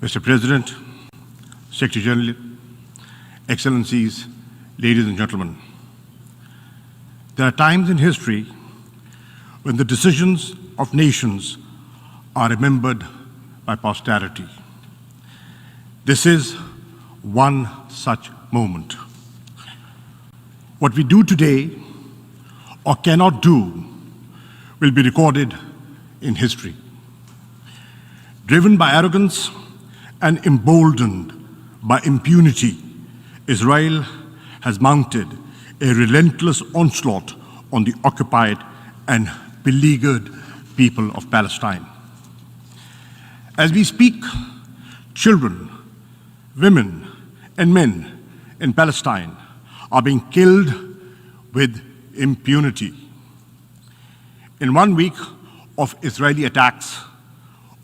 Mr. President, Secretary General, Excellencies, ladies and gentlemen, there are times in history when the decisions of nations are remembered by posterity. This is one such moment. What we do today or cannot do will be recorded in history. Driven by arrogance and emboldened by impunity, Israel has mounted a relentless onslaught on the occupied and beleaguered people of Palestine. As we speak, children, women, and men in Palestine are being killed with impunity. In 1 week of Israeli attacks,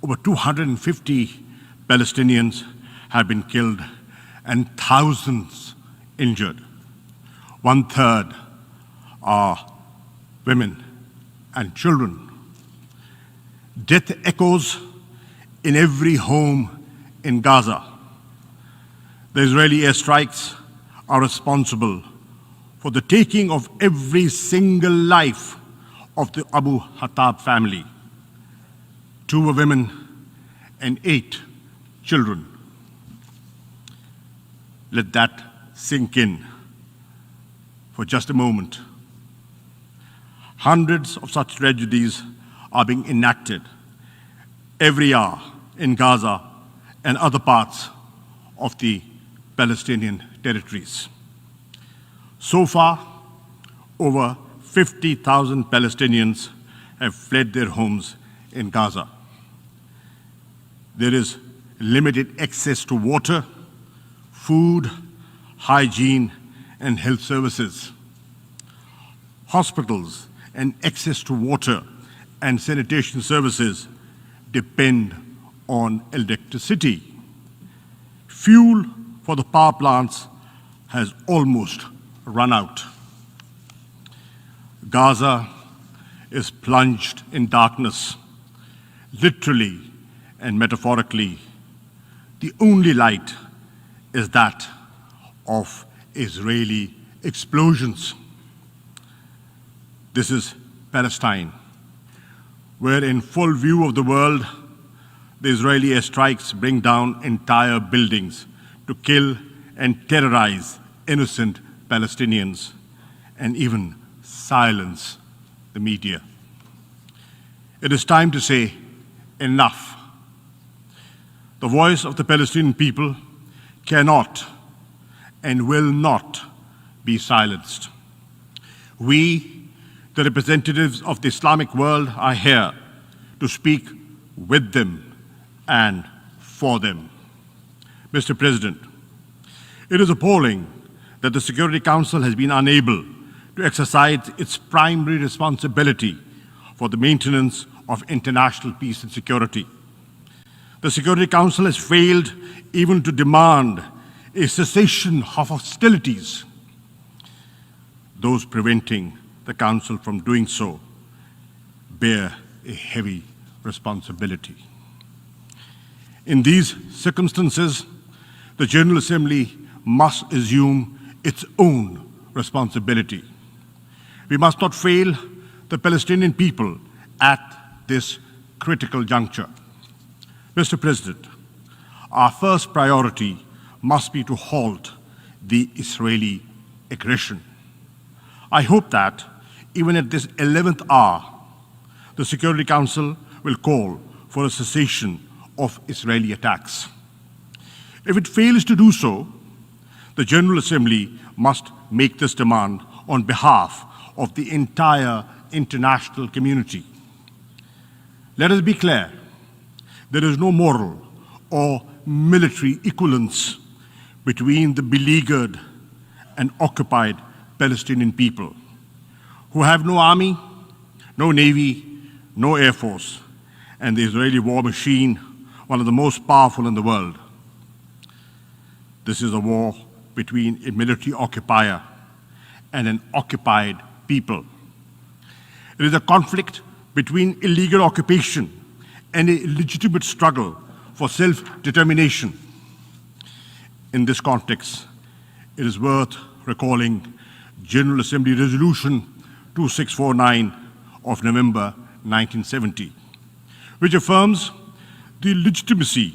over 250 Palestinians have been killed and thousands injured. 1/3 are women and children. Death echoes in every home in Gaza. The Israeli airstrikes are responsible for the taking of every single life of the Abu Hattab family. 2 were women and 8 children. Let that sink in for just a moment. Hundreds of such tragedies are being enacted every hour in Gaza and other parts of the Palestinian territories. So far, over 50,000 Palestinians have fled their homes in Gaza. There is limited access to water, food, hygiene, and health services. Hospitals and access to water and sanitation services depend on electricity. Fuel for the power plants has almost run out. Gaza is plunged in darkness, literally and metaphorically. The only light is that of Israeli explosions. This is Palestine, where in full view of the world, the Israeli airstrikes bring down entire buildings to kill and terrorize innocent Palestinians and even silence the media. It is time to say enough. The voice of the Palestinian people cannot and will not be silenced. We, the representatives of the Islamic world, are here to speak with them and for them. Mr. President, it is appalling that the Security Council has been unable to exercise its primary responsibility for the maintenance of international peace and security. The Security Council has failed even to demand a cessation of hostilities. Those preventing the Council from doing so bear a heavy responsibility. In these circumstances, the General Assembly must assume its own responsibility. We must not fail the Palestinian people at this critical juncture. Mr. President, our first priority must be to halt the Israeli aggression. I hope that even at this 11th hour, the Security Council will call for a cessation of Israeli attacks. If it fails to do so, the General Assembly must make this demand on behalf of the entire international community. Let us be clear, there is no moral or military equivalence between the beleaguered and occupied Palestinian people, who have no army, no navy, no air force, and the Israeli war machine, one of the most powerful in the world. This is a war between a military occupier and an occupied people. It is a conflict between illegal occupation and a legitimate struggle for for self-determination. In this context, it is worth recalling General Assembly Resolution 2649 of November 1970, which affirms the legitimacy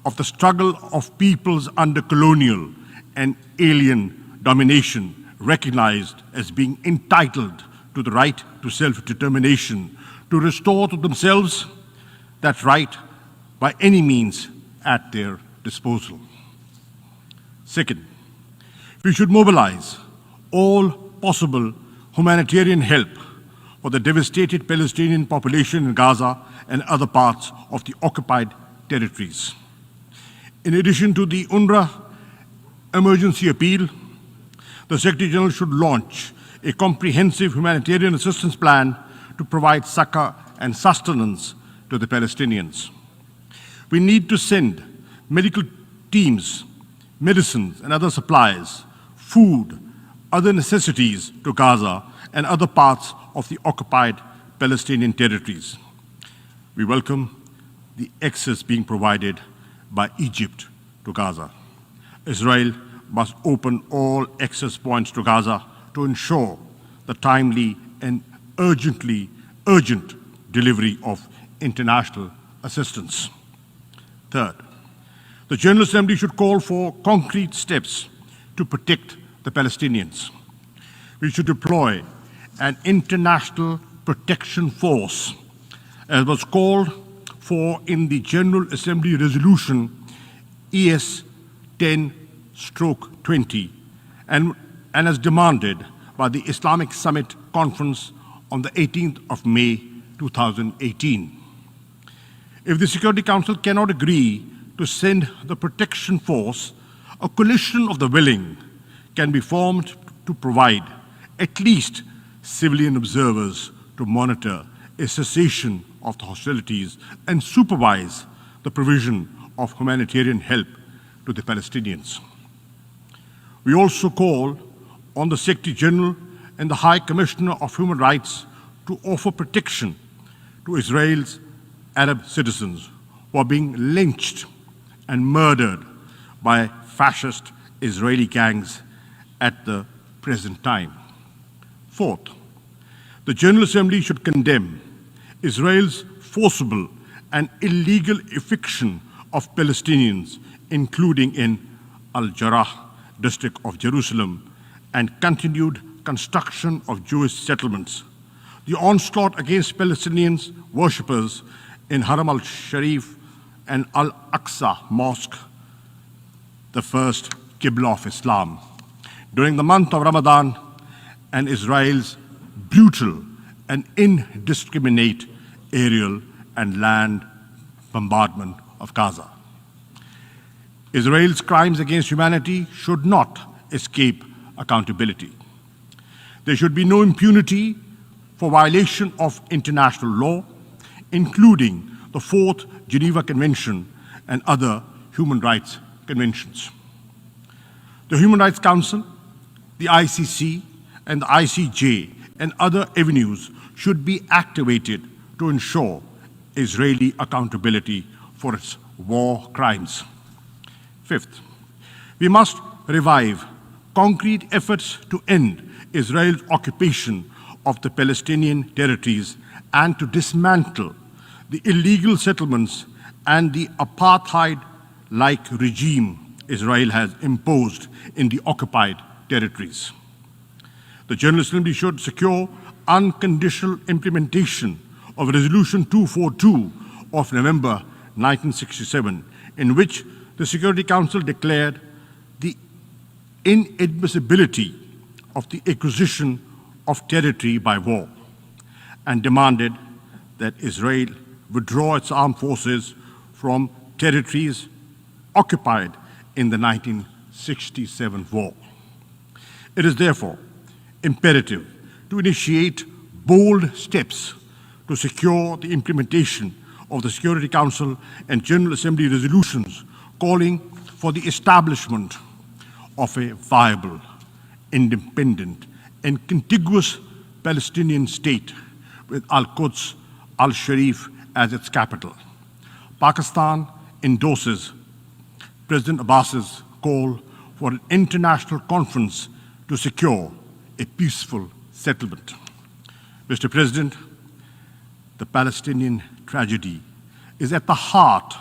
of the struggle of peoples under colonial and alien domination, recognized as being entitled to the right to self-determination, to restore to themselves that right by any means at their disposal. Second, we should mobilize all possible humanitarian help for the devastated Palestinian population in Gaza and other parts of the occupied territories. In addition to the UNRWA emergency appeal, the Secretary General should launch a comprehensive humanitarian assistance plan to provide succor and sustenance to the Palestinians. We need to send medical teams, medicines and other supplies, food, other necessities to Gaza and other parts of the occupied Palestinian territories. We welcome the access being provided by Egypt to Gaza. Israel must open all access points to Gaza to ensure the timely and urgent delivery of international assistance. Third, the General Assembly should call for concrete steps to protect the Palestinians. We should deploy an international protection force, as was called for in the General Assembly Resolution ES 10/20 and as demanded by the Islamic Summit Conference on the 18th of May 2018. If the Security Council cannot agree to send the protection force, a coalition of the willing can be formed to provide at least civilian observers to monitor a cessation of the hostilities and supervise the provision of humanitarian help to the Palestinians. We also call on the Secretary General and the High Commissioner of Human Rights to offer protection to Israel's Arab citizens who are being lynched and murdered by fascist Israeli gangs at the present time. Fourth, the General Assembly should condemn Israel's forcible and illegal eviction of Palestinians, including in Al-Jarrah district of Jerusalem, and continued construction of Jewish settlements. The onslaught against Palestinians worshippers in Haram al-Sharif and Al-Aqsa Mosque, the first Qibla of Islam, during the month of Ramadan, and Israel's brutal and indiscriminate aerial and land bombardment of Gaza. Israel's crimes against humanity should not escape accountability. There should be no impunity for violation of international law, including the Fourth Geneva Convention and other human rights conventions. The Human Rights Council, the ICC, and the ICJ and other avenues should be activated to ensure Israeli accountability for its war crimes. Fifth, we must revive concrete efforts to end Israel's occupation of the Palestinian territories and to dismantle the illegal settlements and the apartheid-like regime Israel has imposed in the occupied territories. The General Assembly should secure unconditional implementation of Resolution 242 of November 1967, in which the Security Council declared the inadmissibility of the acquisition of territory by war and demanded that Israel withdraw its armed forces from territories occupied in the 1967 war. It is therefore imperative to initiate bold steps to secure the implementation of the Security Council and General Assembly resolutions calling for the establishment of a viable, independent, and contiguous Palestinian state with Al-Quds, Al-Sharif as its capital. Pakistan endorses President Abbas's call for an international conference to secure a peaceful settlement. Mr. President, the Palestinian tragedy is at the heart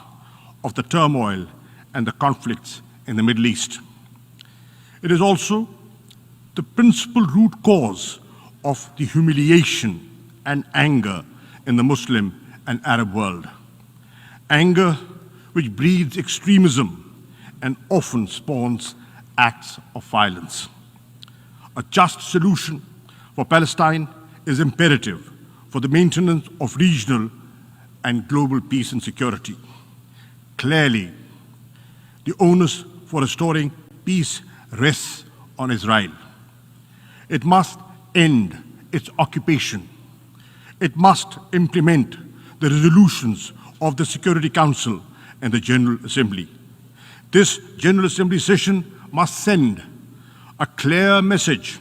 of the turmoil and the conflicts in the Middle East. It is also the principal root cause of the humiliation and anger in the Muslim and Arab world. Anger which breeds extremism and often spawns acts of violence. A just solution for Palestine is imperative for the maintenance of regional and global peace and security. Clearly, the onus for restoring peace rests on Israel. It must end its occupation. It must implement the resolutions of the Security Council and the General Assembly. This General Assembly session must send a clear message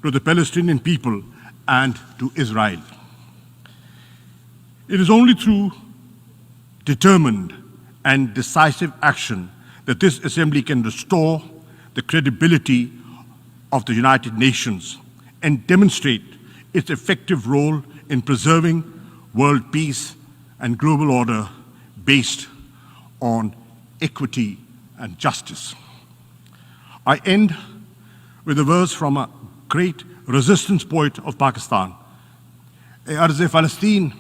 to the Palestinian people and to Israel. It is only through determined and decisive action that this Assembly can restore the credibility of the United Nations and demonstrate its effective role in preserving world peace and global order based on equity and justice. I end with a verse from a great resistance poet of Pakistan. "E arz-e Palestine,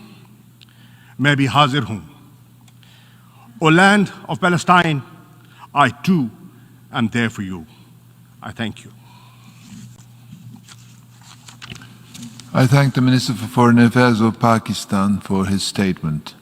मैं भी हाजिर हूँ." O land of Palestine, I too am there for you. I thank you. I thank the Minister for Foreign Affairs of Pakistan for his statement.